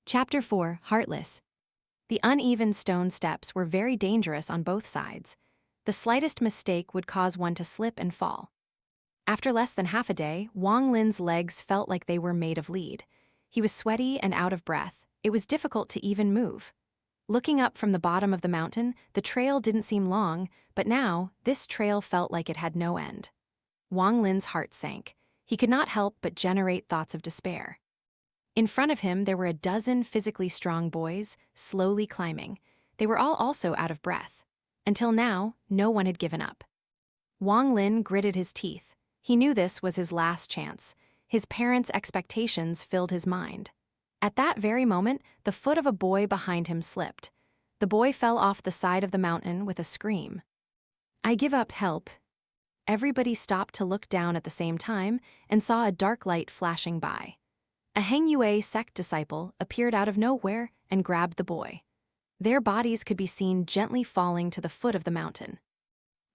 Chapter 4, Heartless. The uneven stone steps were very dangerous on both sides. The slightest mistake would cause one to slip and fall. After less than half a day, Wang Lin's legs felt like they were made of lead. He was sweaty and out of breath. It was difficult to even move. Looking up from the bottom of the mountain, the trail didn't seem long, but now, this trail felt like it had no end. Wang Lin's heart sank. He could not help but generate thoughts of despair. In front of him, there were a dozen physically strong boys, slowly climbing. They were all also out of breath. Until now, no one had given up. Wang Lin gritted his teeth. He knew this was his last chance. His parents' expectations filled his mind. At that very moment, the foot of a boy behind him slipped. The boy fell off the side of the mountain with a scream. "I give up, help." Everybody stopped to look down at the same time and saw a dark light flashing by. A Heng Yue sect disciple appeared out of nowhere and grabbed the boy. Their bodies could be seen gently falling to the foot of the mountain.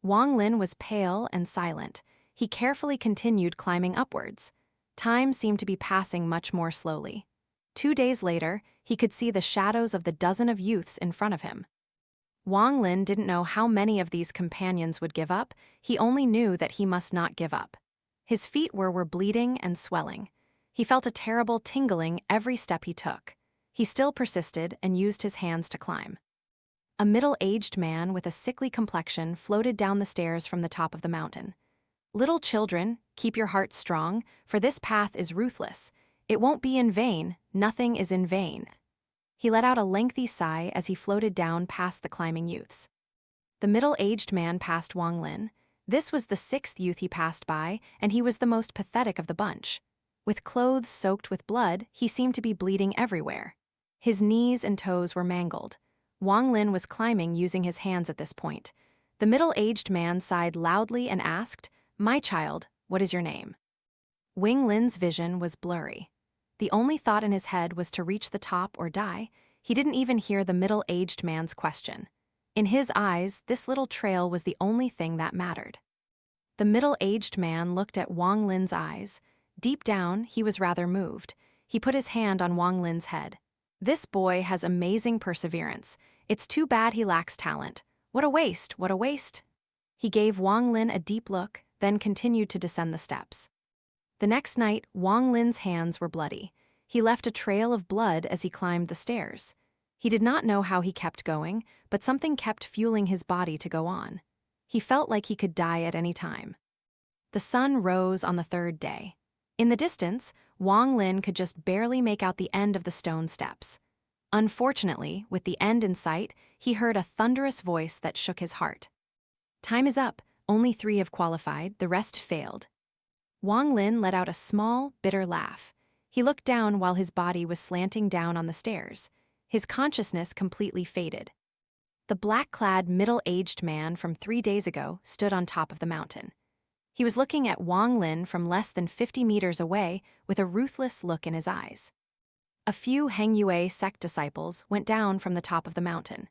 Wang Lin was pale and silent. He carefully continued climbing upwards. Time seemed to be passing much more slowly. 2 days later, he could see the shadows of the dozen of youths in front of him. Wang Lin didn't know how many of these companions would give up. He only knew that he must not give up. His feet were bleeding and swelling. He felt a terrible tingling every step he took. He still persisted and used his hands to climb. A middle-aged man with a sickly complexion floated down the stairs from the top of the mountain. "Little children, keep your hearts strong, for this path is ruthless. It won't be in vain, nothing is in vain." He let out a lengthy sigh as he floated down past the climbing youths. The middle-aged man passed Wang Lin. This was the 6th youth he passed by, and he was the most pathetic of the bunch. With clothes soaked with blood, he seemed to be bleeding everywhere. His knees and toes were mangled. Wang Lin was climbing using his hands at this point. The middle-aged man sighed loudly and asked, "My child, what is your name?" Wang Lin's vision was blurry. The only thought in his head was to reach the top or die. He didn't even hear the middle-aged man's question. In his eyes, this little trail was the only thing that mattered. The middle-aged man looked at Wang Lin's eyes. Deep down, he was rather moved. He put his hand on Wang Lin's head. "This boy has amazing perseverance. It's too bad he lacks talent. What a waste, what a waste." He gave Wang Lin a deep look, then continued to descend the steps. The next night, Wang Lin's hands were bloody. He left a trail of blood as he climbed the stairs. He did not know how he kept going, but something kept fueling his body to go on. He felt like he could die at any time. The sun rose on the 3rd day. In the distance, Wang Lin could just barely make out the end of the stone steps. Unfortunately, with the end in sight, he heard a thunderous voice that shook his heart. "Time is up. Only 3 have qualified, the rest failed." Wang Lin let out a small, bitter laugh. He looked down while his body was slanting down on the stairs. His consciousness completely faded. The black-clad, middle-aged man from 3 days ago stood on top of the mountain. He was looking at Wang Lin from less than 50 meters away with a ruthless look in his eyes. A few Heng Yue sect disciples went down from the top of the mountain.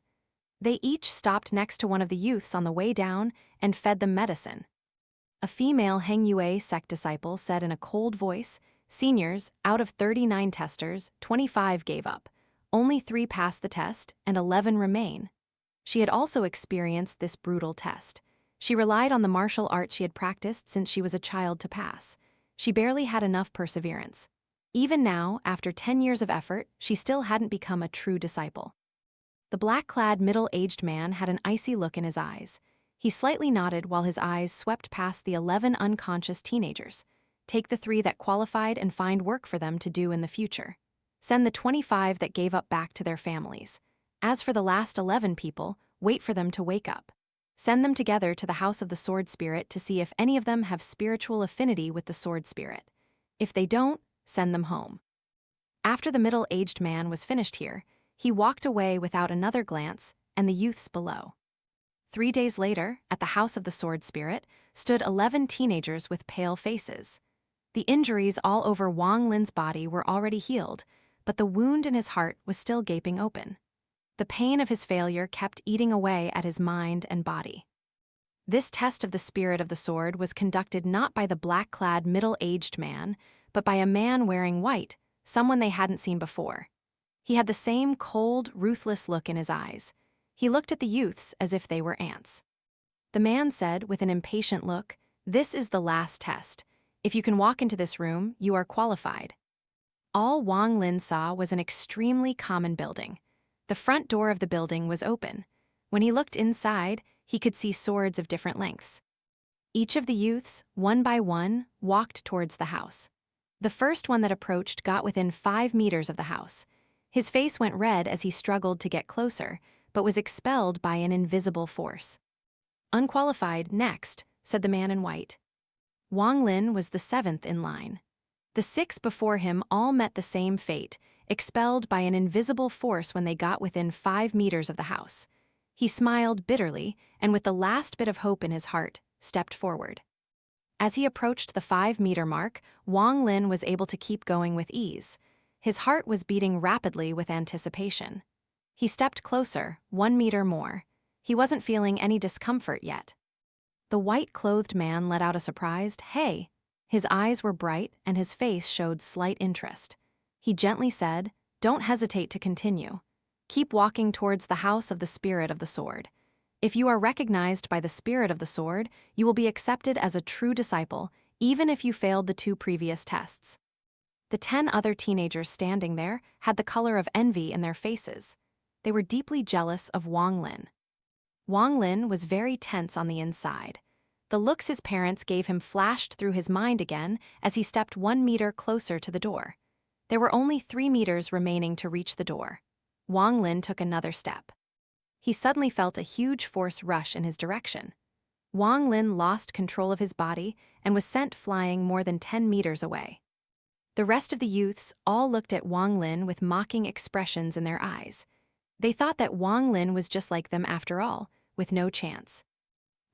They each stopped next to one of the youths on the way down and fed them medicine. A female Heng Yue sect disciple said in a cold voice, "Seniors, out of 39 testers, 25 gave up. Only 3 passed the test and 11 remain." She had also experienced this brutal test. She relied on the martial arts she had practiced since she was a child to pass. She barely had enough perseverance. Even now, after 10 years of effort, she still hadn't become a true disciple. The black-clad middle-aged man had an icy look in his eyes. He slightly nodded while his eyes swept past the 11 unconscious teenagers. "Take the 3 that qualified and find work for them to do in the future. Send the 25 that gave up back to their families. As for the last 11 people, wait for them to wake up. Send them together to the House of the Sword Spirit to see if any of them have spiritual affinity with the Sword Spirit. If they don't, send them home." After the middle-aged man was finished here, he walked away without another glance and the youths below. 3 days later, at the House of the Sword Spirit, stood 11 teenagers with pale faces. The injuries all over Wang Lin's body were already healed, but the wound in his heart was still gaping open. The pain of his failure kept eating away at his mind and body. This test of the spirit of the sword was conducted not by the black-clad middle-aged man, but by a man wearing white, someone they hadn't seen before. He had the same cold, ruthless look in his eyes. He looked at the youths as if they were ants. The man said, with an impatient look, "This is the last test. If you can walk into this room, you are qualified." All Wang Lin saw was an extremely common building. The front door of the building was open. When he looked inside, he could see swords of different lengths. Each of the youths, one by one, walked towards the house. The first one that approached got within 5 meters of the house. His face went red as he struggled to get closer, but was expelled by an invisible force. "Unqualified, next," said the man in white. Wang Lin was the 7th in line. The 6 before him all met the same fate, expelled by an invisible force when they got within 5 meters of the house. He smiled bitterly, and with the last bit of hope in his heart, stepped forward. As he approached the 5-meter mark, Wang Lin was able to keep going with ease. His heart was beating rapidly with anticipation. He stepped closer, 1 meter more. He wasn't feeling any discomfort yet. The white-clothed man let out a surprised, "Hey!" His eyes were bright and his face showed slight interest. He gently said, "Don't hesitate to continue. Keep walking towards the house of the Spirit of the Sword. If you are recognized by the Spirit of the Sword, you will be accepted as a true disciple, even if you failed the 2 previous tests." The 10 other teenagers standing there had the color of envy in their faces. They were deeply jealous of Wang Lin. Wang Lin was very tense on the inside. The looks his parents gave him flashed through his mind again as he stepped 1 meter closer to the door. There were only 3 meters remaining to reach the door. Wang Lin took another step. He suddenly felt a huge force rush in his direction. Wang Lin lost control of his body and was sent flying more than 10 meters away. The rest of the youths all looked at Wang Lin with mocking expressions in their eyes. They thought that Wang Lin was just like them after all, with no chance.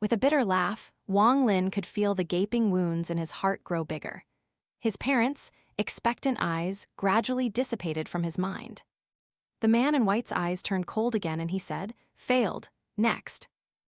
With a bitter laugh, Wang Lin could feel the gaping wounds in his heart grow bigger. His parents' expectant eyes gradually dissipated from his mind. The man in white's eyes turned cold again and he said, "Failed. Next."